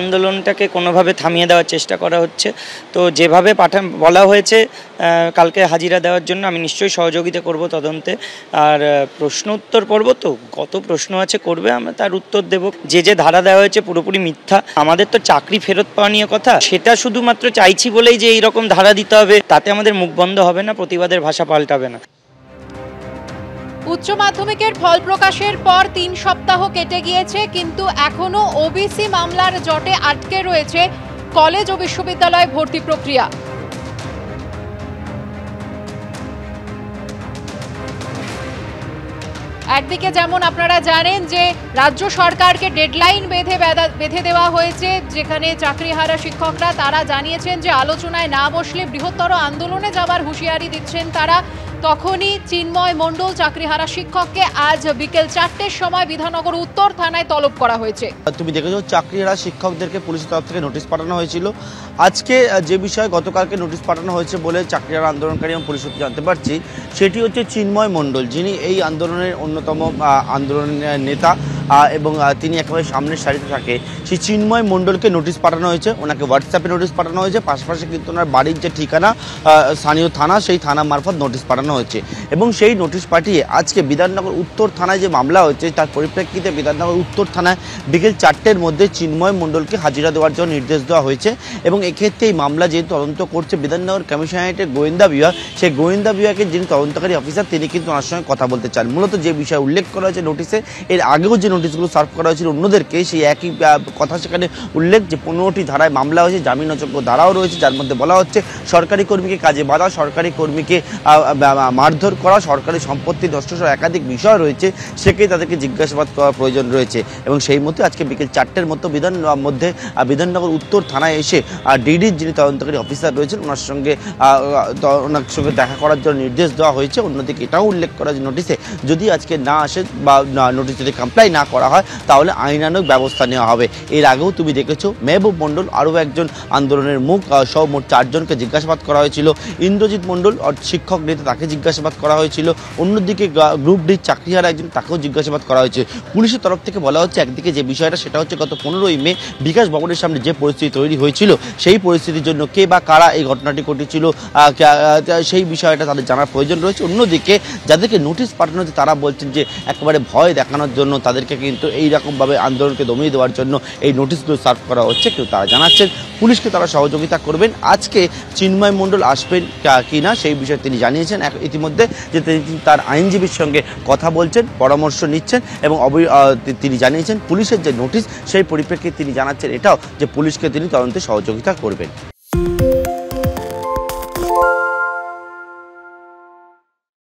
আন্দোলনটাকে কোনোভাবে থামিয়ে দেওয়ার চেষ্টা করা হচ্ছে। তো যেভাবে বলা হয়েছে কালকে হাজিরা দেওয়ার জন্য আমি নিশ্চয়ই সহযোগিতা করব তদন্তে। আর প্রশ্ন উত্তর পর্ব তো কত প্রশ্ন আছে করবে, আমরা তার উত্তর দেব। যে ধারা দেওয়া হয়েছে পুরোপুরি মিথ্যা। আমাদের তো চাকরি ফেরত পাওয়া নিয়ে কথা, সেটা শুধুমাত্র চাইছি বলেই যে এইরকম ধারা দিতে হবে তাতে আমাদের মুখ বন্ধ হবে না, প্রতিবাদের ভাষা পাল্টাবে না। উচ্চ মাধ্যমিকের ফল প্রকাশের পর ৩ সপ্তাহ কেটে গিয়েছে, কিন্তু এখনো ওবিসি মামলার জটে আটকে রয়েছে কলেজ ও বিশ্ববিদ্যালয় ভর্তি প্রক্রিয়া। একদিকে যেমন আপনারা জানেন যে রাজ্য সরকারকে ডেডলাইন বেঁধে দেওয়া হয়েছে, যেখানে চাকরিহারা শিক্ষকরা তারা জানিয়েছেন যে আলোচনায় না বসলে বৃহত্তর আন্দোলনে যাবার হুঁশিয়ারি দিচ্ছেন তারা। তখনই চিন্ময় মণ্ডল চাকরিহারা শিক্ষককে আজ বিকেল 4টের সময় বিধাননগর উত্তর থানায় তলব করা হয়েছে। তুমি দেখেছো চাকরিহারা শিক্ষকদেরকে পুলিশের তরফ থেকে নোটিশ পাঠানো হয়েছিল। আজকে যে বিষয়ে গতকালকে নোটিশ পাঠানো হয়েছে বলে চাকরিহারা আন্দোলনকারী এবং পুলিশ সূত্রে জানতে পারছি, সেটি হচ্ছে চিন্ময় মণ্ডল, যিনি এই আন্দোলনের অন্যতম আন্দোলনের নেতা এবং তিনি একেবারে সামনের সারিতে থাকে। সেই চিন্ময় মণ্ডলকে নোটিশ পাঠানো হয়েছে, ওনাকে হোয়াটসঅ্যাপে নোটিশ পাঠানো হয়েছে, পাশাপাশি কিন্তু ওনার বাড়ির যে ঠিকানা স্থানীয় থানা, সেই থানা মারফত নোটিশ পাঠানো হয়েছে। এবং সেই নোটিশ পাঠিয়ে আজকে বিধাননগর উত্তর থানায় যে মামলা হয়েছে তার পরিপ্রেক্ষিতে বিধাননগর উত্তর থানায় বিকেল 4টের মধ্যে চিন্ময় মণ্ডলকে হাজিরা দেওয়ার জন্য নির্দেশ দেওয়া হয়েছে। এবং এক্ষেত্রে এই মামলা যেহেতু তদন্ত করছে বিধাননগর কমিশনারেটের গোয়েন্দা বিভাগ, সেই গোয়েন্দা বিভাগের যিনি তদন্তকারী অফিসার তিনি কিন্তু ওনার সঙ্গে কথা বলতে চান। মূলত যে বিষয় উল্লেখ করা হয়েছে নোটিশে, এর আগেও যে নোটিশগুলো সার্ভ করা হয়েছিল অন্যদেরকে, সেই একই কথা সেখানে উল্লেখ যে 15টি ধারায় মামলা হয়েছে, জামিনযোগ্য ধারাও রয়েছে, যার মধ্যে বলা হচ্ছে সরকারি কর্মীকে কাজে বাধা, সরকারি কর্মীকে মারধর করা, সরকারি সম্পত্তি নষ্ট সহ একাধিক বিষয় রয়েছে, সেকেই তাদেরকে জিজ্ঞাসাবাদ করার প্রয়োজন রয়েছে। এবং সেই মতো আজকে বিকেল 4টের মতো বিধাননগর উত্তর থানায় এসে ডিডির যিনি তদন্তকারী অফিসার রয়েছেন ওনার সঙ্গে দেখা করার জন্য নির্দেশ দেওয়া হয়েছে। অন্যদিকে এটাও উল্লেখ করা যে নোটিশে যদি আজকে না আসে বা নোটিশ যদি কমপ্লাই না করা হয় তাহলে আইনানুগ ব্যবস্থা নেওয়া হবে। এর আগেও তুমি দেখেছো মেহবুব মণ্ডল আরও একজন আন্দোলনের মুখ সহ মোট 4 জনকে জিজ্ঞাসাবাদ করা হয়েছিল। ইন্দ্রজিৎ মণ্ডল শিক্ষক নেতা, তাকে জিজ্ঞাসাবাদ করা হয়েছিল। অন্যদিকে গ্রুপ ডি চাকরিহারা একজন, তাকেও জিজ্ঞাসাবাদ করা হয়েছে। পুলিশের তরফ থেকে বলা হচ্ছে একদিকে যে বিষয়টা সেটা হচ্ছে গত 15ই মে বিকাশ ভবনের সামনে যে পরিস্থিতি তৈরি হয়েছিল, সেই পরিস্থিতির জন্য কে বা কারা এই ঘটনাটি ঘটেছিল সেই বিষয়টা তাদের জানার প্রয়োজন রয়েছে। অন্যদিকে যাদেরকে নোটিশ পাঠানো হচ্ছে তারা বলছেন যে একেবারে ভয় দেখানোর জন্য তাদেরকে কিন্তু এইরকমভাবে আন্দোলনকে দমিয়ে দেওয়ার জন্য এই নোটিশগুলো সার্ভ করা হচ্ছে। কিন্তু তারা জানাচ্ছেন পুলিশকে তারা সহযোগিতা করবেন। আজকে চিন্ময় মণ্ডল আসবেন কি না সেই বিষয়ে তিনি জানিয়েছেন ইতিমধ্যে যে তিনি তার আইনজীবীর সঙ্গে কথা বলছেন, পরামর্শ নিচ্ছেন এবং তিনি জানিয়েছেন পুলিশের যে নোটিশ সেই পরিপ্রেক্ষিতে তিনি জানাচ্ছেন এটাও যে পুলিশকে তিনি তদন্তে সহযোগিতা করবেন।